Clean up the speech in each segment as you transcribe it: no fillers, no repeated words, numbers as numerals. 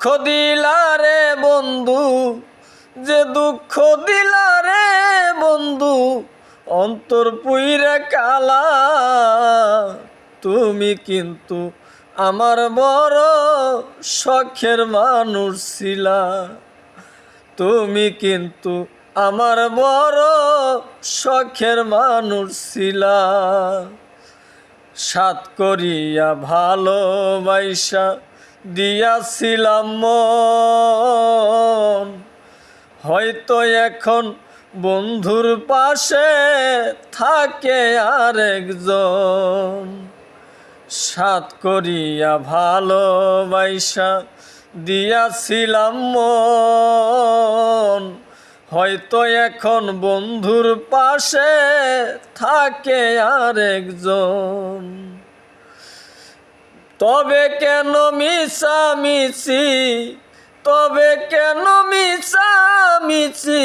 দুঃখ দিলা রে বন্ধু, যে দুঃখ দিলা রে বন্ধু, অন্তর পুইরা কালা। তুমি কিন্তু আমার বড় শখের মানুষ ছিলা। তুমি কিন্তু আমার বড় শখের মানুষ ছিলা। সাত করিয়া ভালোবাসা দিয়াছিলাম মন, হয়তো এখন বন্ধুর পাশে থাকে আরেকজন। সাত করিয়া ভালোবাসা দিয়াছিলাম মন, হয়তো এখন বন্ধুর পাশে থাকে আরেকজন। তবে কেন মিছামিছি, তবে কেন মিছামিছি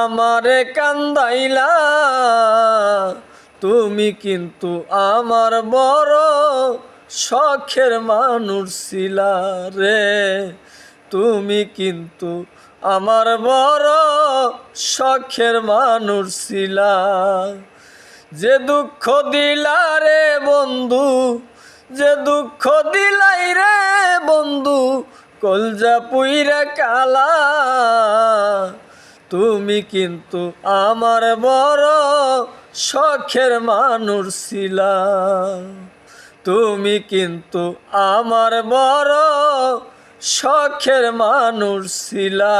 আমারে কান্দাইলা। তুমি কিন্তু আমার বড় শখের মানুষ ছিলা রে। তুমি কিন্তু আমার বড় শখের মানুষ ছিলা। যে দুঃখ দিলা রে বন্ধু, যে দুঃখ দিলাই রে বন্ধু, কলজা পুইরা কালা। তুমি কিন্তু আমার বড় শখের মানুষ ছিলা। তুমি কিন্তু আমার বড় শখের মানুষ ছিলা।